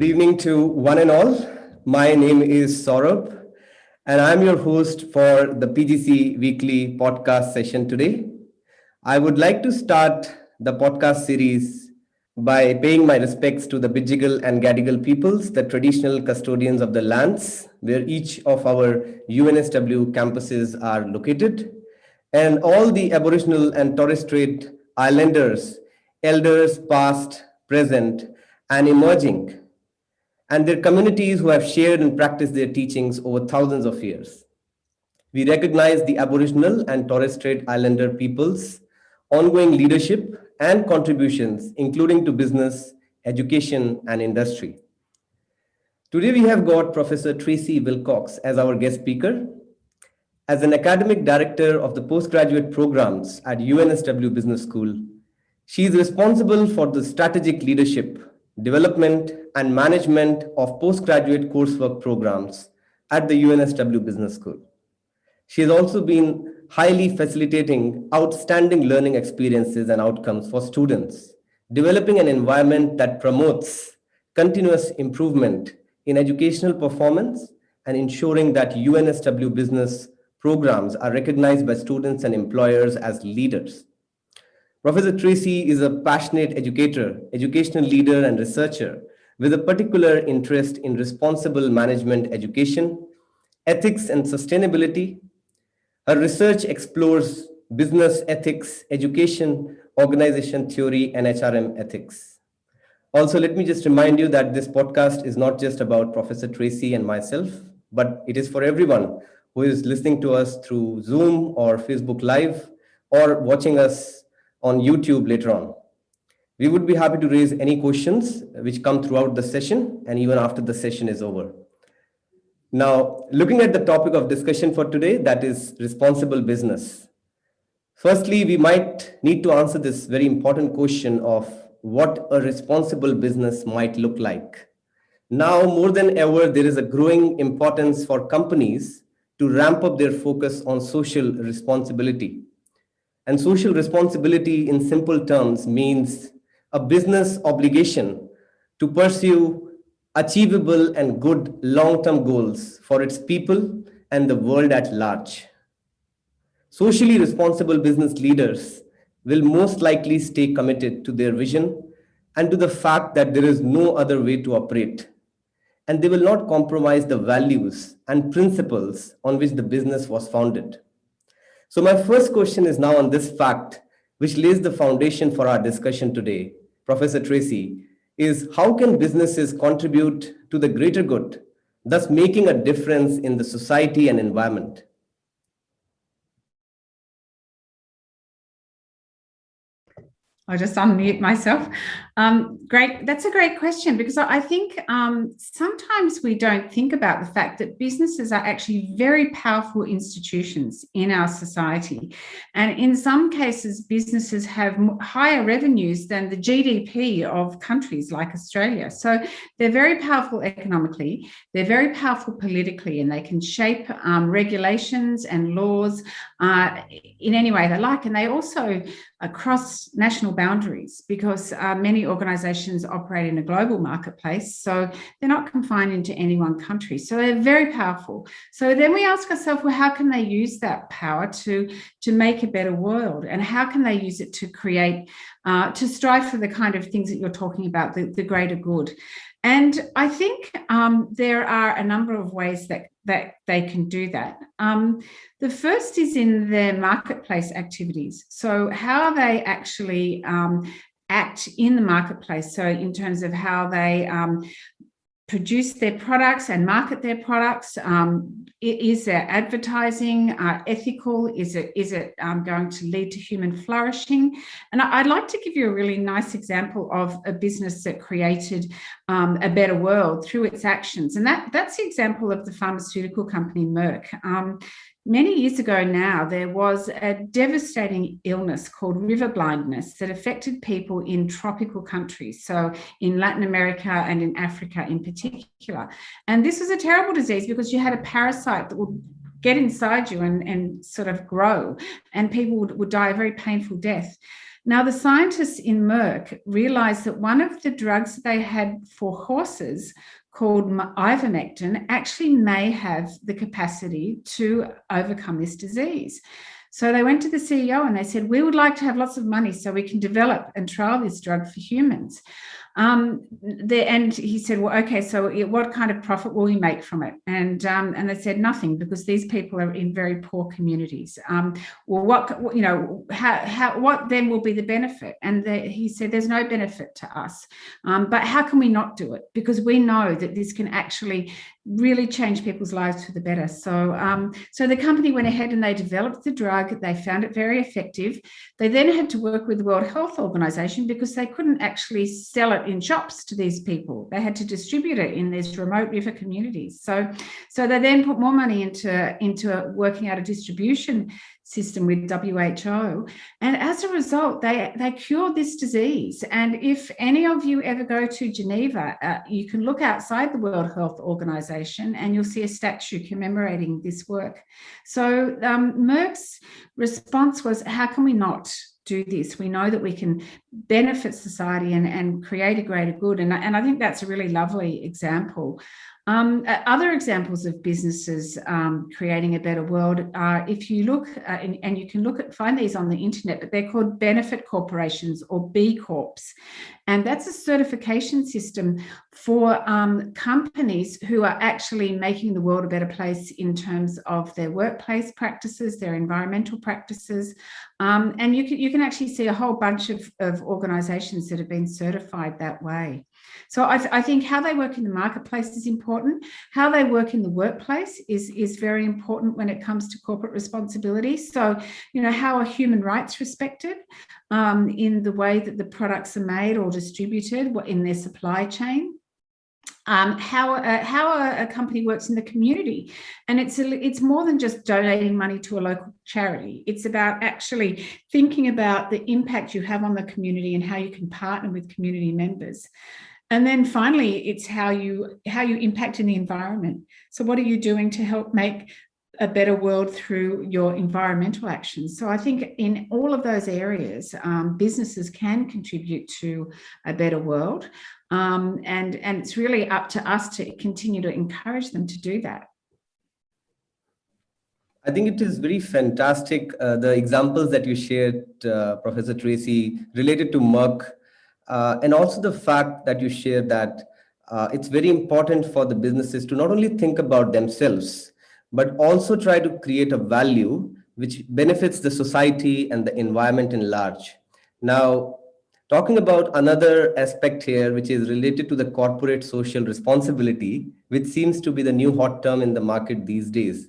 Good evening to one and all. My name is Saurabh, and I'm your host for the PGC Weekly Podcast session today. I would like to start the podcast series by paying my respects to the Bidjigal and Gadigal peoples, the traditional custodians of the lands where each of our UNSW campuses are located, and all the Aboriginal and Torres Strait Islanders, elders past, present, and emerging, and their communities who have shared and practiced their teachings over thousands of years. We recognize the Aboriginal and Torres Strait Islander peoples' ongoing leadership and contributions, including to business, education, and industry. Today, we have got Professor Tracy Wilcox as our guest speaker. As an academic director of the postgraduate programs at UNSW Business School, she is responsible for the strategic leadership, development, and management of postgraduate coursework programs at the UNSW Business School. She has also been highly facilitating outstanding learning experiences and outcomes for students, developing an environment that promotes continuous improvement in educational performance and ensuring that UNSW business programs are recognized by students and employers as leaders. Professor Tracy is a passionate educator, educational leader, and researcher with a particular interest in responsible management education, ethics, and sustainability. Her research explores business ethics, education, organization theory, and HRM ethics. Also, let me just remind you that this podcast is not just about Professor Tracy and myself, but it is for everyone who is listening to us through Zoom or Facebook Live or watching us on YouTube later on. We would be happy to raise any questions which come throughout the session and even after the session is over. Now, looking at the topic of discussion for today, that is responsible business. Firstly, we might need to answer this very important question of what a responsible business might look like. Now, more than ever, there is a growing importance for companies to ramp up their focus on social responsibility. And social responsibility, in simple terms, means a business obligation to pursue achievable and good long-term goals for its people and the world at large. Socially responsible business leaders will most likely stay committed to their vision and to the fact that there is no other way to operate. And they will not compromise the values and principles on which the business was founded. So my first question is now on this fact, which lays the foundation for our discussion today, Professor Tracy, is how can businesses contribute to the greater good, thus making a difference in the society and environment? I'll just unmute myself. Great. That's a great question, because I think sometimes we don't think about the fact that businesses are actually very powerful institutions in our society. And in some cases, businesses have higher revenues than the GDP of countries like Australia. So they're very powerful economically, they're very powerful politically, and they can shape regulations and laws in any way they like. And they also across national boundaries, because many organisations operate in a global marketplace, so they're not confined into any one country. So they're very powerful. So then we ask ourselves, well, how can they use that power to make a better world? And how can they use it to create, to strive for the kind of things that you're talking about, the greater good? And I think there are a number of ways that they can do that. The first is in their marketplace activities. So how they actually act in the marketplace. So in terms of how they produce their products and market their products. Is their advertising ethical? Is it going to lead to human flourishing? And I'd like to give you a really nice example of a business that created a better world through its actions. And that's the example of the pharmaceutical company Merck. Many years ago now, there was a devastating illness called river blindness that affected people in tropical countries, so in Latin America and in Africa in particular. And this was a terrible disease because you had a parasite that would get inside you and sort of grow, and people would die a very painful death. Now, the scientists in Merck realized that one of the drugs they had for horses, called ivermectin, actually may have the capacity to overcome this disease. So they went to the CEO and they said, we would like to have lots of money so we can develop and trial this drug for humans. And he said, well, okay, so what kind of profit will we make from it? And they said nothing, because these people are in very poor communities. Well, what then will be the benefit? And he said, there's no benefit to us. But how can we not do it? Because we know that this can actually really change people's lives for the better. So the company went ahead and they developed the drug. They found it very effective. They then had to work with the World Health Organization, because they couldn't actually sell it in shops to these people. They had to distribute it in these remote river communities. So they then put more money into working out a distribution system with WHO. And as a result, they cured this disease. And if any of you ever go to Geneva, you can look outside the World Health Organization and you'll see a statue commemorating this work. So Merck's response was, how can we not do this? We know that we can benefit society and create a greater good. And I think that's a really lovely example. Other examples of businesses creating a better world are, if you look, and you can find these on the internet, but they're called benefit corporations, or B Corps. And that's a certification system for companies who are actually making the world a better place in terms of their workplace practices, their environmental practices. And you can actually see a whole bunch of organizations that have been certified that way. So I think how they work in the marketplace is important. How they work in the workplace is very important when it comes to corporate responsibility. So, how are human rights respected in the way that the products are made or distributed in their supply chain? How a company works in the community, and it's more than just donating money to a local charity. It's about actually thinking about the impact you have on the community and how you can partner with community members. And then finally, it's how you impact in the environment. So what are you doing to help make a better world through your environmental actions? So I think in all of those areas, businesses can contribute to a better world. And it's really up to us to continue to encourage them to do that. I think it is very fantastic, the examples that you shared, Professor Tracy, related to Merck, and also the fact that you shared that it's very important for the businesses to not only think about themselves, but also try to create a value which benefits the society and the environment in large. Now, talking about another aspect here, which is related to the corporate social responsibility, which seems to be the new hot term in the market these days.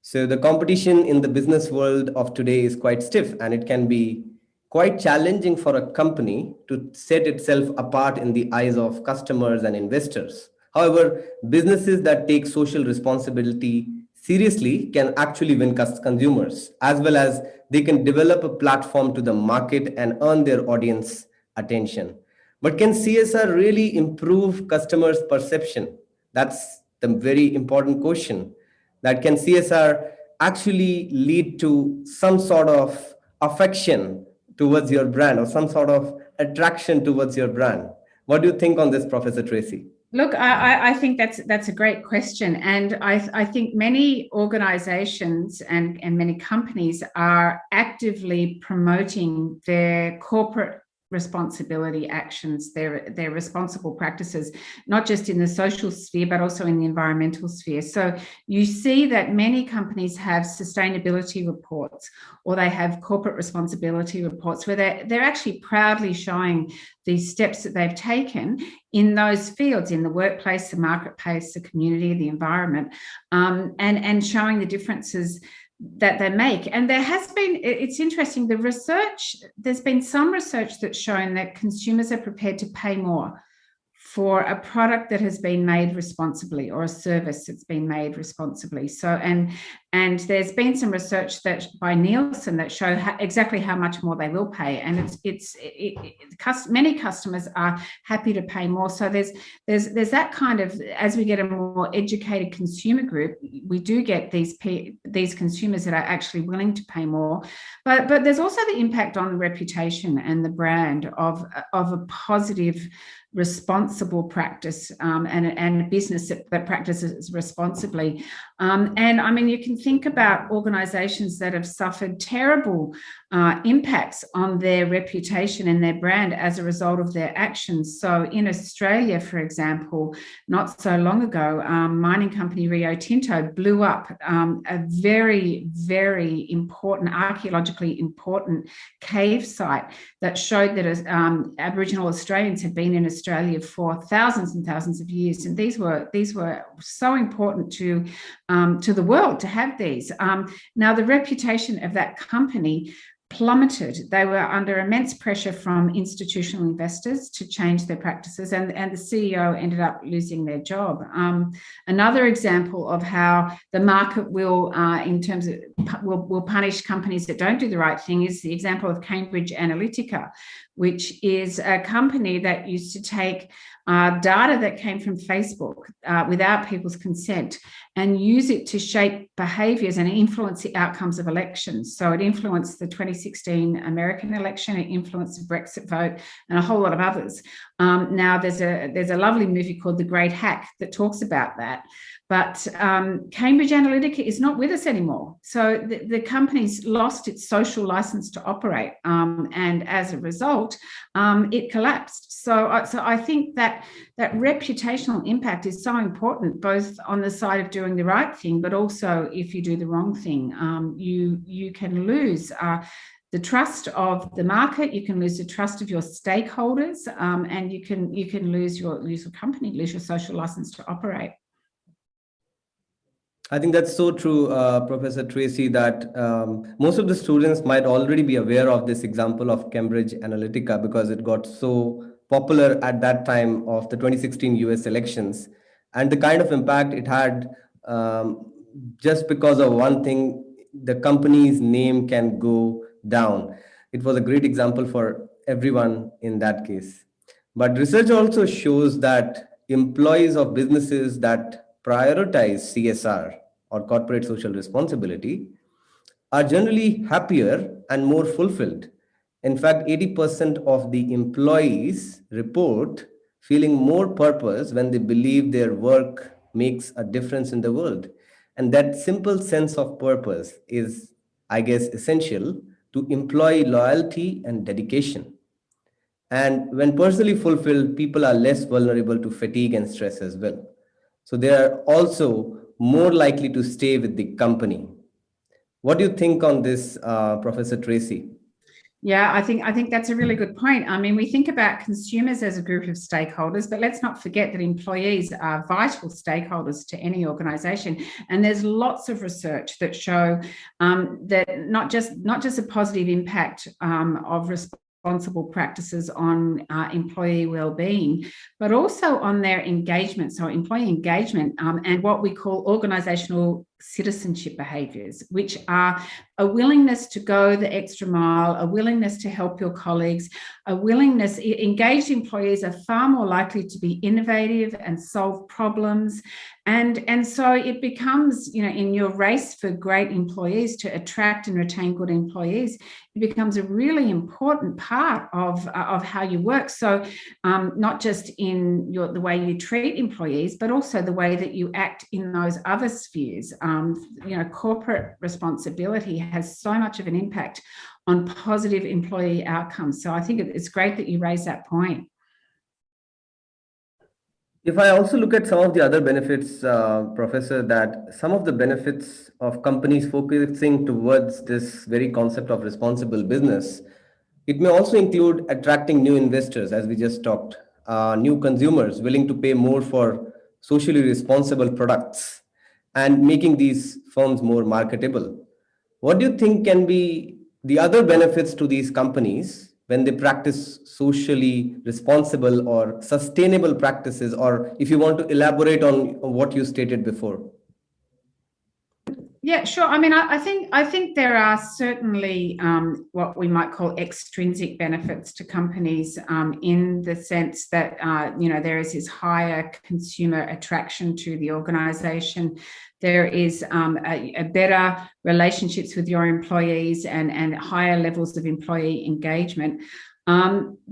So the competition in the business world of today is quite stiff, and it can be quite challenging for a company to set itself apart in the eyes of customers and investors. However, businesses that take social responsibility seriously can actually win consumers, as well as they can develop a platform to the market and earn their audience attention. But can CSR really improve customers' perception? That's the very important question. That can CSR actually lead to some sort of affection towards your brand, or some sort of attraction towards your brand? What do you think on this, Professor Tracy? Look, I think that's a great question. And I think many organizations and many companies are actively promoting their corporate responsibility actions, their responsible practices, not just in the social sphere, but also in the environmental sphere. So you see that many companies have sustainability reports, or they have corporate responsibility reports, where they're actually proudly showing the steps that they've taken in those fields, in the workplace, the marketplace, the community, the environment, and showing the differences that they make. And there has been, it's interesting, there's been some research that's shown that consumers are prepared to pay more for a product that has been made responsibly, or a service that's been made responsibly. So, and And there's been some research that by Nielsen that show exactly how much more they will pay. And many customers are happy to pay more. So there's that kind of, as we get a more educated consumer group, we do get these consumers that are actually willing to pay more. But there's also the impact on the reputation and the brand of a positive, responsible practice, and a business that practices responsibly. And I mean, you can think about organizations that have suffered terrible impacts on their reputation and their brand as a result of their actions. So in Australia, for example, not so long ago, mining company Rio Tinto blew up a very, very important, archaeologically important cave site that showed that Aboriginal Australians had been in Australia for thousands and thousands of years. And these were so important to the world to have these. Now, the reputation of that company plummeted. They were under immense pressure from institutional investors to change their practices, and the CEO ended up losing their job. Another example of how the market will punish companies that don't do the right thing is the example of Cambridge Analytica, which is a company that used to take data that came from Facebook without people's consent and use it to shape behaviours and influence the outcomes of elections. So it influenced the 2016 American election, it influenced the Brexit vote, and a whole lot of others. Now there's a lovely movie called The Great Hack that talks about that. But Cambridge Analytica is not with us anymore. So the company's lost its social license to operate. And as a result, it collapsed. So I think that reputational impact is so important, both on the side of doing the right thing, but also if you do the wrong thing, you can lose the trust of the market, you can lose the trust of your stakeholders, and you can lose your company, lose your social license to operate. I think that's so true, Professor Tracy, that most of the students might already be aware of this example of Cambridge Analytica because it got so popular at that time of the 2016 US elections, and the kind of impact it had, just because of one thing, the company's name can go down. It was a great example for everyone in that case. But research also shows that employees of businesses that prioritize CSR or corporate social responsibility are generally happier and more fulfilled. In fact, 80% of the employees report feeling more purpose when they believe their work makes a difference in the world. And that simple sense of purpose is, I guess, essential to employee loyalty and dedication. And when personally fulfilled, people are less vulnerable to fatigue and stress as well. So they are also more likely to stay with the company. What do you think on this, Professor Tracy? Yeah, I think that's a really good point. I mean, we think about consumers as a group of stakeholders, but let's not forget that employees are vital stakeholders to any organisation. And there's lots of research that show that not just a positive impact of responsible practices on employee well-being, but also on their engagement. So employee engagement and what we call organisational citizenship behaviours, which are a willingness to go the extra mile, a willingness to help your colleagues, engaged employees are far more likely to be innovative and solve problems. And so it becomes, in your race for great employees to attract and retain good employees, it becomes a really important part of how you work. So not just in the way you treat employees, but also the way that you act in those other spheres. Corporate responsibility has so much of an impact on positive employee outcomes. So I think it's great that you raise that point. If I also look at some of the other benefits, Professor, that some of the benefits of companies focusing towards this very concept of responsible business, it may also include attracting new investors, as we just talked, new consumers willing to pay more for socially responsible products and making these firms more marketable. What do you think can be the other benefits to these companies when they practice socially responsible or sustainable practices, or if you want to elaborate on what you stated before? Yeah, sure. I mean, I think there are certainly what we might call extrinsic benefits to companies in the sense that there is this higher consumer attraction to the organisation. There is a better relationships with your employees and higher levels of employee engagement.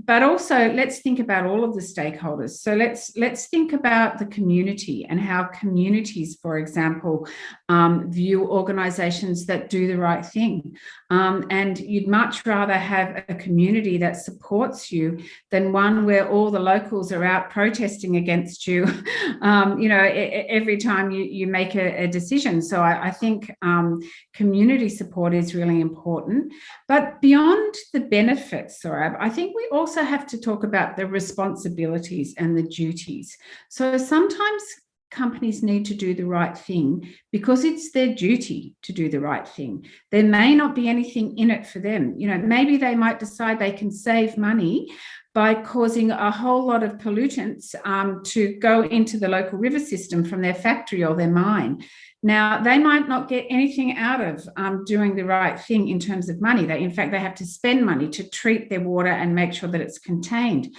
But also, let's think about all of the stakeholders. So let's think about the community and how communities, for example, view organisations that do the right thing. And you'd much rather have a community that supports you than one where all the locals are out protesting against you, every time you make a decision. So I think community support is really important. But beyond the benefits, Saurabh, I think we also have to talk about the responsibilities and the duties. So sometimes companies need to do the right thing because it's their duty to do the right thing. There may not be anything in it for them. Maybe they might decide they can save money by causing a whole lot of pollutants to go into the local river system from their factory or their mine. Now, they might not get anything out of doing the right thing in terms of money. In fact, they have to spend money to treat their water and make sure that it's contained.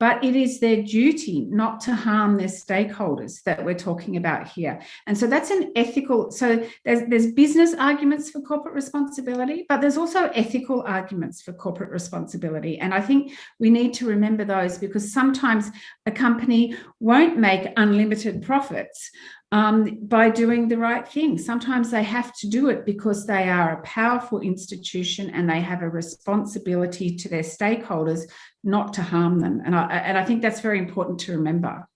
But it is their duty not to harm their stakeholders that we're talking about here. And so that's an ethical, so there's business arguments for corporate responsibility, but there's also ethical arguments for corporate responsibility. And I think we need to remember those, because sometimes a company won't make unlimited profits by doing the right thing. Sometimes they have to do it because they are a powerful institution and they have a responsibility to their stakeholders not to harm them. And I think that's very important to remember.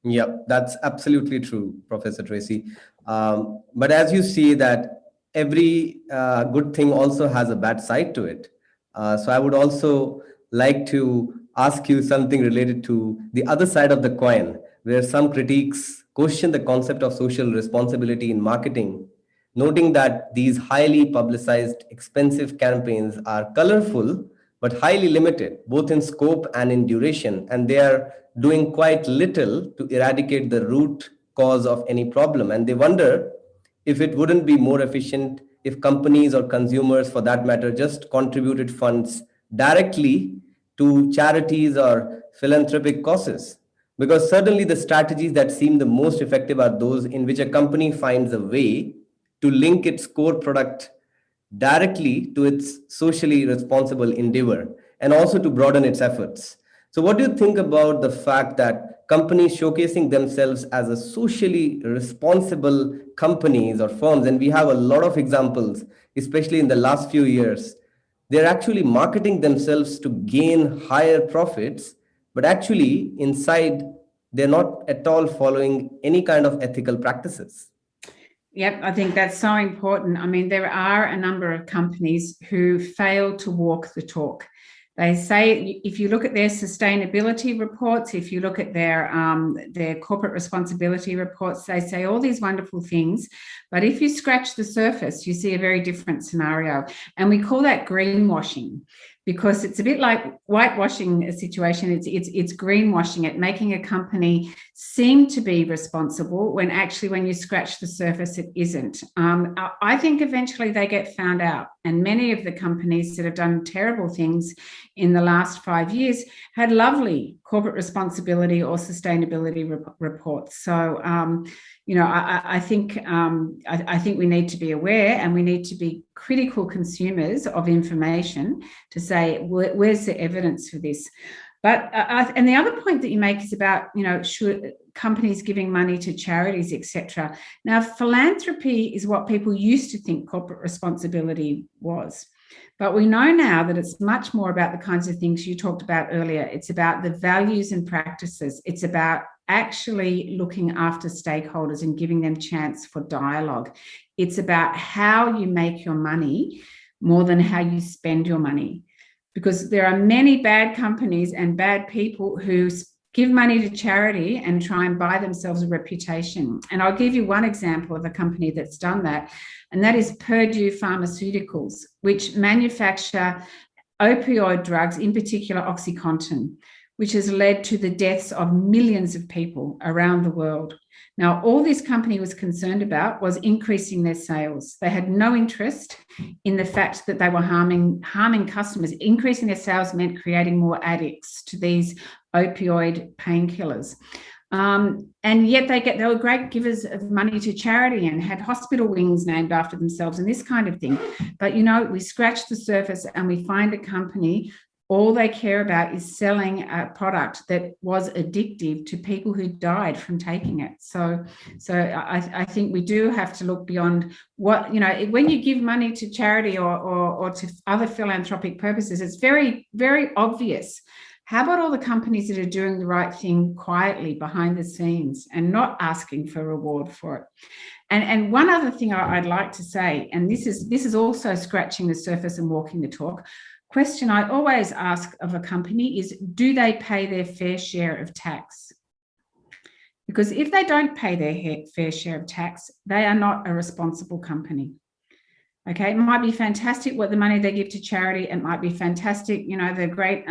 Yep, that's absolutely true, Professor Tracy. But as you see that every good thing also has a bad side to it. So I would also like to ask you something related to the other side of the coin, where some critiques question the concept of social responsibility in marketing, noting that these highly publicized, expensive campaigns are colorful but highly limited, both in scope and in duration, and they are doing quite little to eradicate the root cause of any problem. And they wonder if it wouldn't be more efficient if companies or consumers, for that matter, just contributed funds directly to charities or philanthropic causes. Because certainly the strategies that seem the most effective are those in which a company finds a way to link its core product directly to its socially responsible endeavor and also to broaden its efforts. So, what do you think about the fact that companies showcasing themselves as a socially responsible companies or firms, and we have a lot of examples, especially in the last few years, they're actually marketing themselves to gain higher profits, but actually inside they're not at all following any kind of ethical practices? Yep, I think that's so important. I mean, there are a number of companies who fail to walk the talk. They say, if you look at their sustainability reports, if you look at their corporate responsibility reports, they say all these wonderful things. But if you scratch the surface, you see a very different scenario. And we call that greenwashing, because it's a bit like whitewashing a situation. It's greenwashing it, making a company seem to be responsible when actually, when you scratch the surface, it isn't. I think eventually they get found out. And many of the companies that have done terrible things in the last 5 years had lovely corporate responsibility or sustainability reports. So, I think we need to be aware, and we need to be critical consumers of information to say, where's the evidence for this? But and the other point that you make is about, should companies giving money to charities, etc. Now, philanthropy is what people used to think corporate responsibility was. But we know now that it's much more about the kinds of things you talked about earlier. It's about the values and practices. It's about actually looking after stakeholders and giving them chance for dialogue. It's about how you make your money more than how you spend your money. Because there are many bad companies and bad people who give money to charity and try and buy themselves a reputation. And I'll give you one example of a company that's done that, and that is Purdue Pharmaceuticals, which manufacture opioid drugs, in particular OxyContin, which has led to the deaths of millions of people around the world. Now, all this company was concerned about was increasing their sales. They had no interest in the fact that they were harming customers. Increasing their sales meant creating more addicts to these opioid painkillers. And yet they were great givers of money to charity and had hospital wings named after themselves and this kind of thing. But, we scratch the surface and we find a company, all they care about is selling a product that was addictive to people who died from taking it. So I think we do have to look beyond what, when you give money to charity or to other philanthropic purposes, it's very, very obvious. How about all the companies that are doing the right thing quietly behind the scenes and not asking for reward for it? And one other thing I'd like to say, and this is also scratching the surface and walking the talk, question I always ask of a company is, do they pay their fair share of tax? Because if they don't pay their fair share of tax, they are not a responsible company. Okay, it might be fantastic what the money they give to charity. It might be fantastic, the great,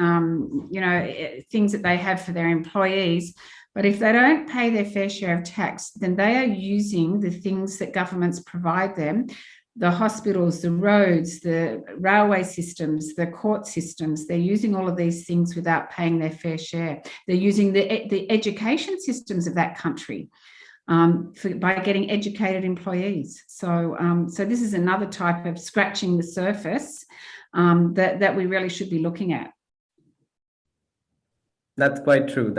things that they have for their employees. But if they don't pay their fair share of tax, then they are using the things that governments provide them, the hospitals, the roads, the railway systems, the court systems. They're using all of these things without paying their fair share. They're using the education systems of that country by getting educated employees. So this is another type of scratching the surface that we really should be looking at. That's quite true.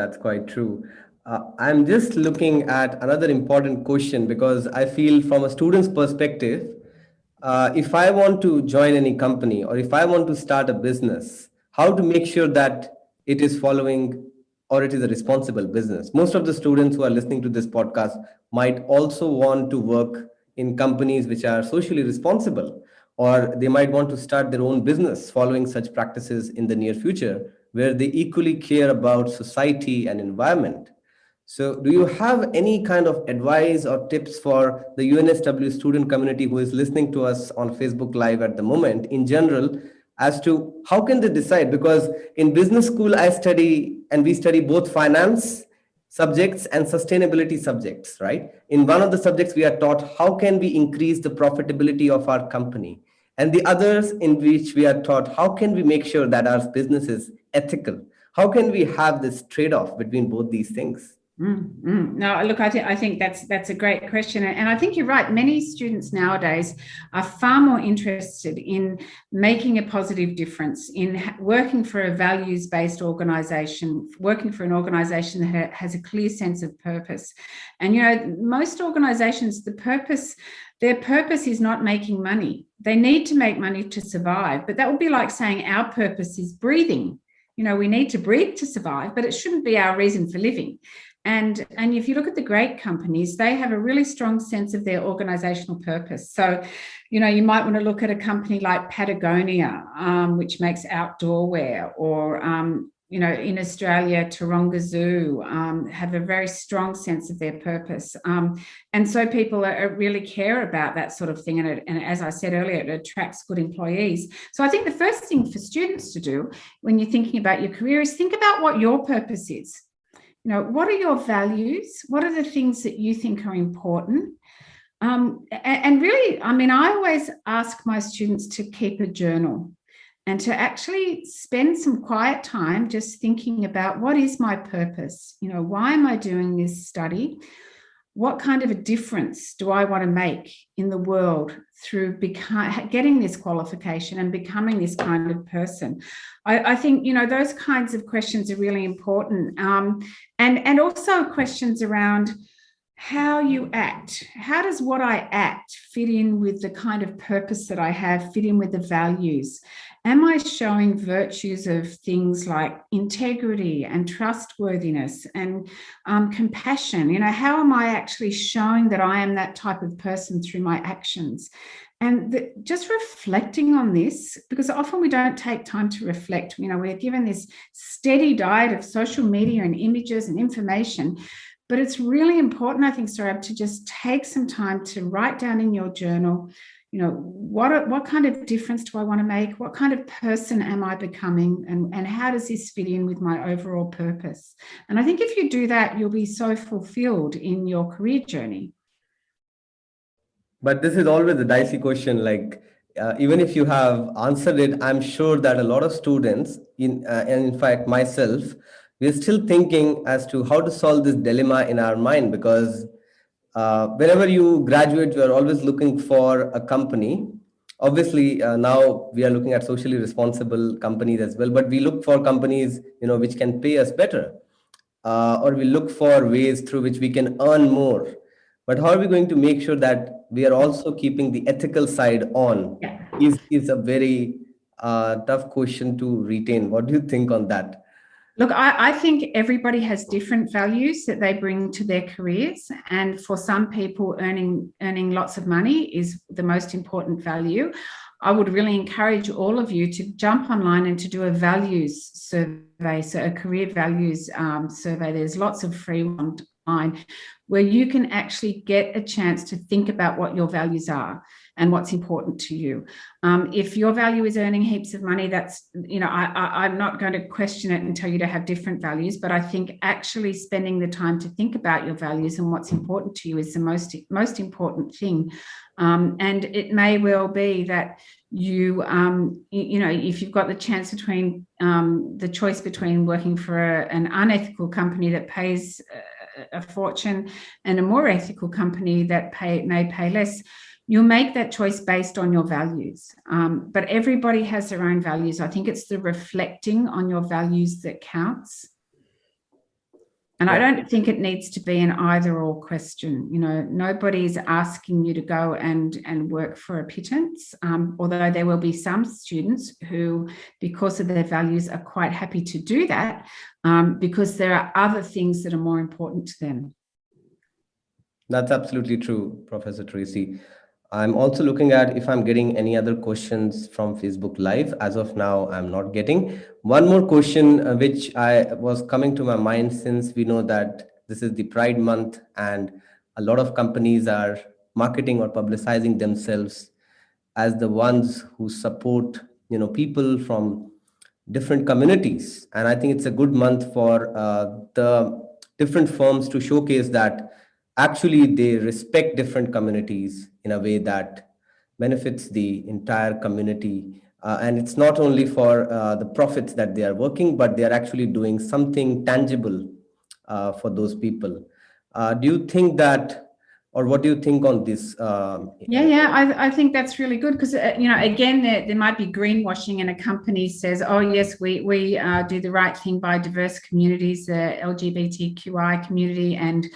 I'm just looking at another important question, because I feel from a student's perspective, if I want to join any company or if I want to start a business, how to make sure that it is following or it is a responsible business. Most of the students who are listening to this podcast might also want to work in companies which are socially responsible, or they might want to start their own business following such practices in the near future, where they equally care about society and environment. So do you have any kind of advice or tips for the UNSW student community who is listening to us on Facebook Live at the moment in general, as to how can they decide? Because in business school, we study both finance subjects and sustainability subjects, right? In one of the subjects, we are taught how can we increase the profitability of our company, and the others in which we are taught how can we make sure that our business is ethical. How can we have this trade-off between both these things? No, look, I think that's a great question. And I think you're right. Many students nowadays are far more interested in making a positive difference, in working for a values-based organisation, working for an organisation that has a clear sense of purpose. And, most organisations, their purpose is not making money. They need to make money to survive. But that would be like saying our purpose is breathing. We need to breathe to survive, but it shouldn't be our reason for living. And if you look at the great companies, they have a really strong sense of their organizational purpose. So, you might want to look at a company like Patagonia, which makes outdoor wear, or, in Australia, Taronga Zoo have a very strong sense of their purpose. And so people really care about that sort of thing. And as I said earlier, it attracts good employees. So I think the first thing for students to do when you're thinking about your career is think about what your purpose is. What are your values? What are the things that you think are important? And really, I always ask my students to keep a journal and to actually spend some quiet time just thinking about what is my purpose? Why am I doing this study? What kind of a difference do I want to make in the world through getting this qualification and becoming this kind of person? I think, those kinds of questions are really important. And also questions around how you act. How does what I act fit in with the kind of purpose that I have, fit in with the values? Am I showing virtues of things like integrity and trustworthiness and compassion? How am I actually showing that I am that type of person through my actions? And just reflecting on this, because often we don't take time to reflect. We're given this steady diet of social media and images and information. But it's really important, I think, Saurabh, to just take some time to write down in your journal, what kind of difference do I want to make? What kind of person am I becoming? And how does this fit in with my overall purpose? And I think if you do that, you'll be so fulfilled in your career journey. But this is always a dicey question. Like, even if you have answered it, I'm sure that a lot of students, and in fact myself, we're still thinking as to how to solve this dilemma in our mind, because whenever you graduate, you are always looking for a company. Obviously, now we are looking at socially responsible companies as well, but we look for companies, which can pay us better, or we look for ways through which we can earn more. But how are we going to make sure that we are also keeping the ethical side on? Yeah. Is a very tough question to retain. What do you think on that? Look, I think everybody has different values that they bring to their careers. And for some people, earning lots of money is the most important value. I would really encourage all of you to jump online and to do a values survey, so a career values survey. There's lots of free online where you can actually get a chance to think about what your values are and what's important to you. If your value is earning heaps of money, that's, I'm not going to question it and tell you to have different values, but I think actually spending the time to think about your values and what's important to you is the most important thing. And it may well be that you, if you've got the chance between the choice between working for an unethical company that pays a fortune and a more ethical company that may pay less, you'll make that choice based on your values. But everybody has their own values. I think it's the reflecting on your values that counts. And I don't think it needs to be an either or question. Nobody's asking you to go and work for a pittance, although there will be some students who, because of their values, are quite happy to do that because there are other things that are more important to them. That's absolutely true, Professor Tracy. I'm also looking at if I'm getting any other questions from Facebook Live. As of now, I'm not getting. One more question, which I was coming to my mind, since we know that this is the Pride Month and a lot of companies are marketing or publicizing themselves as the ones who support, people from different communities. And I think it's a good month for the different firms to showcase that actually they respect different communities in a way that benefits the entire community. And it's not only for the profits that they are working, but they are actually doing something tangible for those people. Do you think that, or what do you think on this? I think that's really good because, again, there might be greenwashing and a company says, oh, yes, we do the right thing by diverse communities, the LGBTQI community, and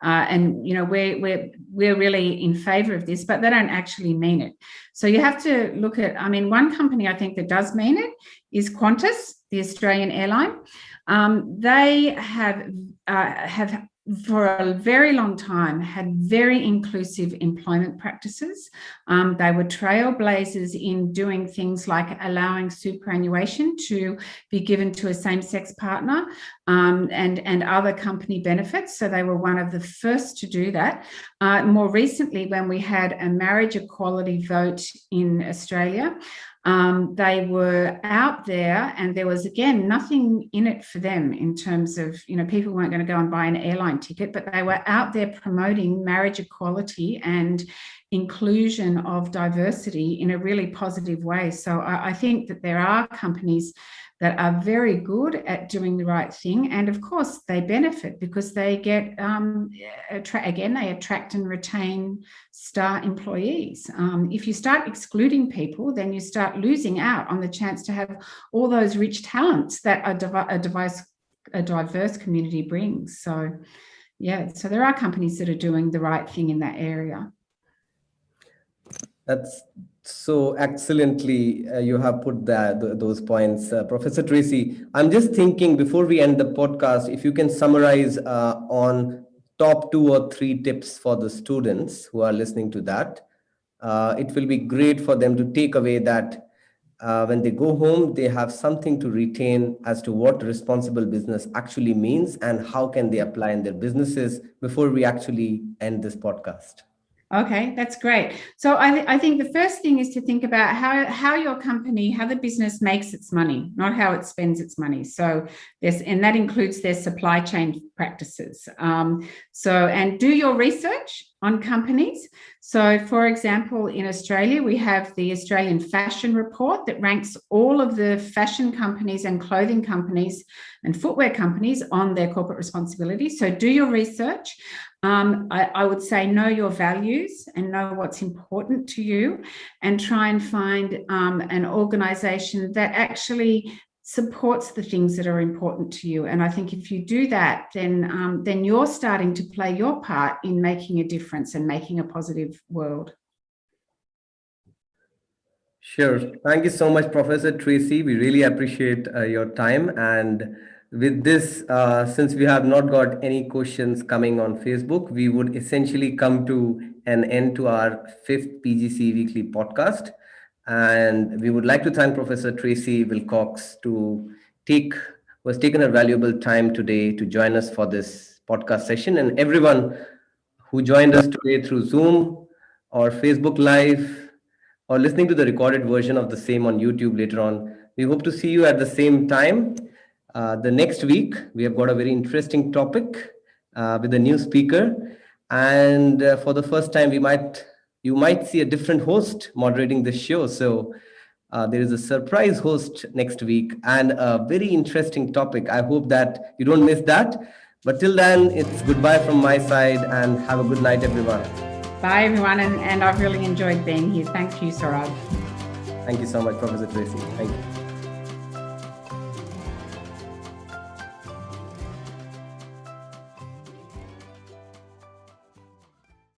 we're really in favor of this, but they don't actually mean it. So you have to look at, one company I think that does mean it is Qantas, the Australian airline. They have for a very long time had very inclusive employment practices. They were trailblazers in doing things like allowing superannuation to be given to a same-sex partner and other company benefits. So they were one of the first to do that. More recently, when we had a marriage equality vote in Australia, they were out there and there was, again, nothing in it for them in terms of, people weren't going to go and buy an airline ticket, but they were out there promoting marriage equality and inclusion of diversity in a really positive way. So I think that there are companies that are very good at doing the right thing. And of course, they benefit because they get, they attract and retain star employees. If you start excluding people, then you start losing out on the chance to have all those rich talents that a diverse community brings. So, so there are companies that are doing the right thing in that area. That's so excellently you have put those points, Professor Tracy. I'm just thinking before we end the podcast, if you can summarize on top 2 or 3 tips for the students who are listening to that. It will be great for them to take away that when they go home, they have something to retain as to what responsible business actually means and how can they apply in their businesses before we actually end this podcast. Okay, that's great. So I think the first thing is to think about how your company, how the business makes its money, not how it spends its money. So and that includes their supply chain practices. And do your research on companies. So, for example, in Australia, we have the Australian Fashion Report that ranks all of the fashion companies and clothing companies and footwear companies on their corporate responsibility. So do your research. I would say know your values and know what's important to you, and try and find an organization that actually supports the things that are important to you. And I think if you do that, then you're starting to play your part in making a difference and making a positive world. Sure. Thank you so much, Professor Tracy. We really appreciate your time. And with this, since we have not got any questions coming on Facebook, we would essentially come to an end to our 5th PGC Weekly Podcast. And we would like to thank Professor Tracy Wilcox was taken a valuable time today to join us for this podcast session, and everyone who joined us today through Zoom or Facebook Live or listening to the recorded version of the same on YouTube later on. We hope to see you at the same time. The next week, we have got a very interesting topic with a new speaker. And for the first time, you might see a different host moderating this show. So there is a surprise host next week and a very interesting topic. I hope that you don't miss that. But till then, it's goodbye from my side, and have a good night, everyone. Bye, everyone. And I've really enjoyed being here. Thank you, Saurabh. Thank you so much, Professor Tracy. Thank you.